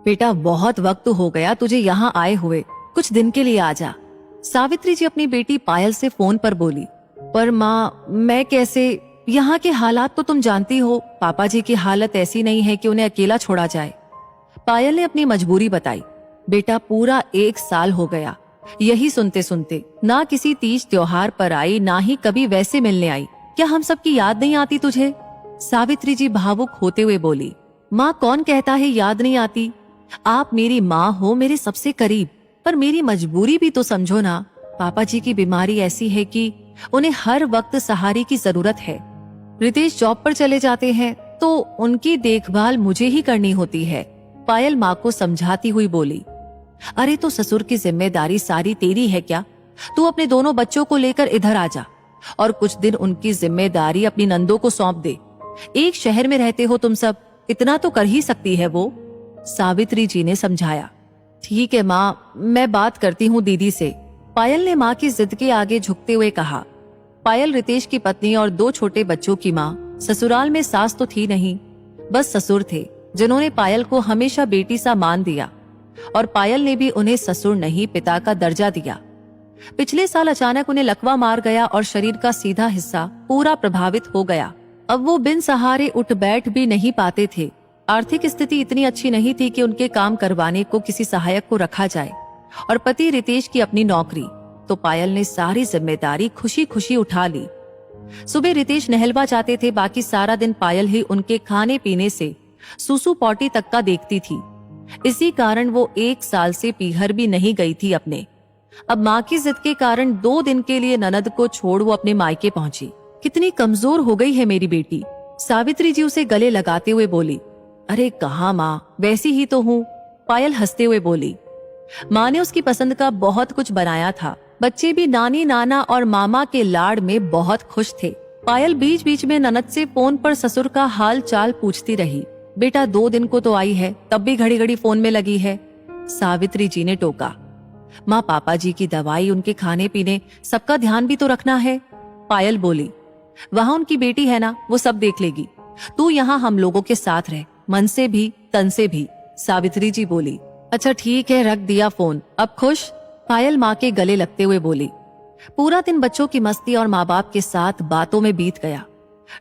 बेटा बहुत वक्त हो गया तुझे यहाँ आए हुए, कुछ दिन के लिए आ जा। सावित्री जी अपनी बेटी पायल से फोन पर बोली। पर माँ मैं कैसे, यहाँ के हालात तो तुम जानती हो, पापा जी की हालत ऐसी नहीं है कि उन्हें अकेला छोड़ा जाए। पायल ने अपनी मजबूरी बताई। बेटा पूरा 1 साल हो गया, यही सुनते सुनते ना किसी तीज त्योहार पर आई, ना ही कभी वैसे मिलने आई। क्या हम सबकी याद नहीं आती तुझे? सावित्री जी भावुक होते हुए बोली। माँ कौन कहता है याद नहीं आती, आप मेरी माँ हो, मेरे सबसे करीब, पर मेरी मजबूरी भी तो समझो ना। पापा जी की बीमारी ऐसी है कि उन्हें हर वक्त सहारे की जरूरत है। रितेश जॉब पर चले जाते हैं तो उनकी देखभाल मुझे ही करनी होती है। पायल माँ को समझाती हुई बोली। अरे तो ससुर की जिम्मेदारी सारी तेरी है क्या? तू अपने दोनों बच्चों को लेकर इधर आ जा और कुछ दिन उनकी जिम्मेदारी अपनी नंदों को सौंप दे। एक शहर में रहते हो तुम सब, इतना तो कर ही सकती है वो। सावित्री जी ने समझाया। ठीक है माँ, मैं बात करती हूँ दीदी से, पायल ने माँ की जिद के आगे झुकते हुए कहा। पायल रितेश की पत्नी और 2 छोटे बच्चों की माँ। ससुराल में सास तो थी नहीं, बस ससुर थे जिन्होंने पायल को हमेशा बेटी सा मान दिया, और पायल ने भी उन्हें ससुर नहीं पिता का दर्जा दिया। पिछले साल अचानक उन्हें लकवा मार गया और शरीर का सीधा हिस्सा पूरा प्रभावित हो गया। अब वो बिन सहारे उठ बैठ भी नहीं पाते थे। आर्थिक स्थिति इतनी अच्छी नहीं थी कि उनके काम करवाने को किसी सहायक को रखा जाए, और पति रितेश की अपनी नौकरी, तो पायल ने सारी जिम्मेदारी खुशी खुशी उठा ली। सुबह रितेश नहलवा जाते थे, बाकी सारा दिन पायल ही उनके खाने पीने से सूसू पॉटी तक का देखती थी। इसी कारण वो 1 साल से पीहर भी नहीं गई थी अपने। अब माँ की जिद के कारण 2 दिन के लिए ननद को छोड़ वो अपने मायके पहुंची। कितनी कमजोर हो गई है मेरी बेटी, सावित्री जी उसे गले लगाते हुए बोली। अरे कहाँ माँ, वैसी ही तो हूँ, पायल हंसते हुए बोली। माँ ने उसकी पसंद का बहुत कुछ बनाया था। बच्चे भी नानी नाना और मामा के लाड़ में बहुत खुश थे। पायल बीच बीच में ननद से फोन पर ससुर का हाल चाल पूछती रही। बेटा 2 दिन को तो आई है, तब भी घड़ी घड़ी फोन में लगी है। सावित्री जी ने टोका। माँ पापा जी की दवाई, उनके खाने पीने, सबका ध्यान भी तो रखना है। पायल बोली। वहाँ उनकी बेटी है ना, वो सब देख लेगी। तू यहाँ हम लोगों के साथ रह, मन से भी तन से भी। सावित्री जी बोली। अच्छा ठीक है, रख दिया फोन, अब खुश? पायल माँ के गले लगते हुए बोली। पूरा दिन बच्चों की मस्ती और माँ बाप के साथ बातों में बीत गया।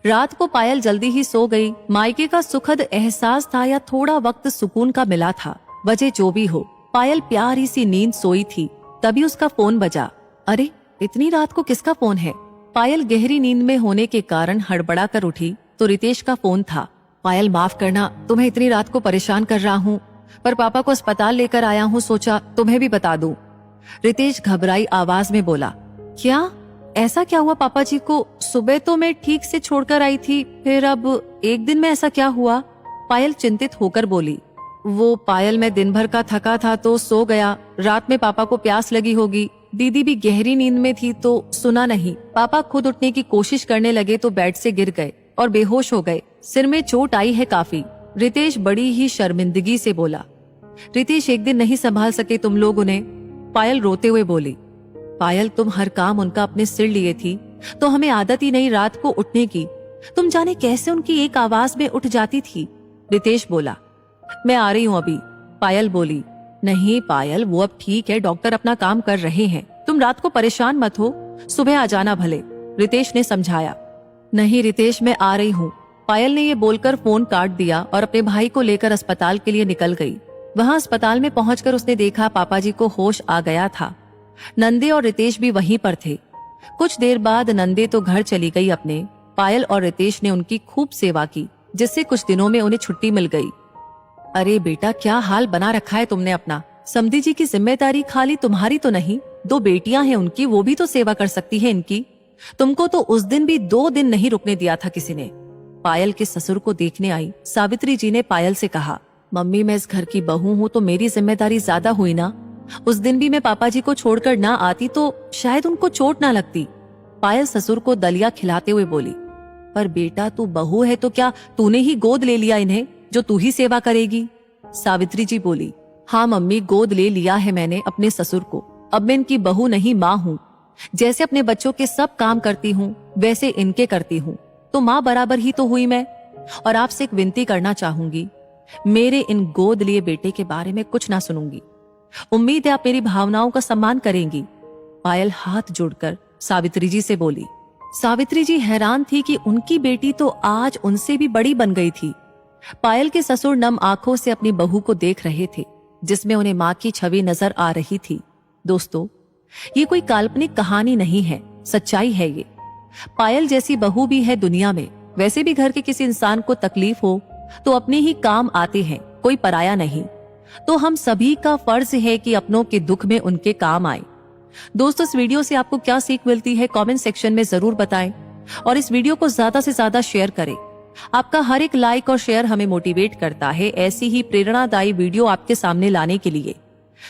रात को पायल जल्दी ही सो गई। मायके का सुखद एहसास था या थोड़ा वक्त सुकून का मिला था, वजह जो भी हो, पायल प्यारी सी नींद सोई थी। तभी उसका फोन बजा। अरे इतनी रात को किसका फोन है? पायल गहरी नींद में होने के कारण हड़बड़ा कर उठी तो रितेश का फोन था। पायल माफ करना, तुम्हें इतनी रात को परेशान कर रहा हूँ, पर पापा को अस्पताल लेकर आया हूँ, सोचा तुम्हें भी बता दूं। रितेश घबराई आवाज में बोला। क्या? ऐसा क्या हुआ पापा जी को? सुबह तो मैं ठीक से छोड़कर आई थी, फिर अब 1 दिन में ऐसा क्या हुआ? पायल चिंतित होकर बोली। वो पायल, मैं दिन भर का थका था तो सो गया। रात में पापा को प्यास लगी होगी, दीदी भी गहरी नींद में थी तो सुना नहीं। पापा खुद उठने की कोशिश करने लगे तो बेड से गिर गए और बेहोश हो गए। सिर में चोट आई है काफी। रितेश बड़ी ही शर्मिंदगी से बोला। रितेश 1 दिन नहीं संभाल सके तुम लोग उन्हें? पायल रोते हुए बोली। पायल तुम हर काम उनका अपने सिर लिए थी, तो हमें आदत ही नहीं रात को उठने की। तुम जाने कैसे उनकी एक आवाज में उठ जाती थी। रितेश बोला। मैं आ रही हूँ अभी, पायल बोली। नहीं पायल, वो अब ठीक है, डॉक्टर अपना काम कर रहे हैं, तुम रात को परेशान मत हो, सुबह आ जाना भले, रितेश ने समझाया। नहीं रितेश, मैं आ रही हूँ। पायल ने ये बोलकर फोन काट दिया और अपने भाई को लेकर अस्पताल के लिए निकल गई। वहां अस्पताल में पहुंचकर उसने देखा पापा जी को होश आ गया था। नंदे और रितेश भी वहीं पर थे। कुछ देर बाद नंदे तो घर चली गई अपने। पायल और रितेश ने उनकी खूब सेवा की, जिससे कुछ दिनों में उन्हें छुट्टी मिल गई। अरे बेटा क्या हाल बना रखा है तुमने अपना। समधी जी की जिम्मेदारी खाली तुम्हारी तो नहीं, 2 बेटियां हैं उनकी, वो भी तो सेवा कर सकती है इनकी। तुमको तो उस दिन भी 2 दिन नहीं रुकने दिया था किसी ने। पायल के ससुर को देखने आई सावित्री जी ने पायल से कहा। मम्मी मैं इस घर की बहू हूँ तो मेरी जिम्मेदारी ज्यादा हुई ना। उस दिन भी मैं पापा जी को छोड़कर ना आती तो शायद उनको चोट ना लगती। पायल ससुर को दलिया खिलाते हुए बोली। पर बेटा तू बहू है तो क्या तूने ही गोद ले लिया इन्हें जो तू ही सेवा करेगी? सावित्री जी बोली। हाँ मम्मी, गोद ले लिया है मैंने अपने ससुर को। अब मैं इनकी बहू नहीं माँ हूँ। जैसे अपने बच्चों के सब काम करती हूँ वैसे इनके करती हूँ, तो माँ बराबर ही तो हुई मैं। और आपसे एक विनती करना चाहूंगी, मेरे इन गोद लिए बेटे के बारे में कुछ ना सुनूंगी। उम्मीद है आप मेरी भावनाओं का सम्मान करेंगी। पायल हाथ जोड़कर सावित्री जी से बोली। सावित्री जी हैरान थी कि उनकी बेटी तो आज उनसे भी बड़ी बन गई थी। पायल के ससुर नम आंखों से अपनी बहू को देख रहे थे, जिसमें उन्हें मां की छवि नजर आ रही थी। दोस्तों, ये कोई काल्पनिक कहानी नहीं है, सच्चाई है ये। पायल जैसी बहू भी है दुनिया में। वैसे भी घर के किसी इंसान को तकलीफ हो तो अपने ही काम आते हैं, कोई पराया नहीं। तो हम सभी का फर्ज है कि अपनों के दुख में उनके काम आए। दोस्तों, इस वीडियो से आपको क्या सीख मिलती है कमेंट सेक्शन में जरूर बताएं और इस वीडियो को ज्यादा से ज्यादा शेयर करें। आपका हर एक लाइक और शेयर हमें मोटिवेट करता है ऐसी ही प्रेरणादायी वीडियो आपके सामने लाने के लिए।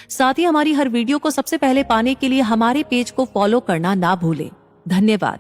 साथ ही हमारी हर वीडियो को सबसे पहले पाने के लिए हमारे पेज को फॉलो करना ना भूलें। धन्यवाद।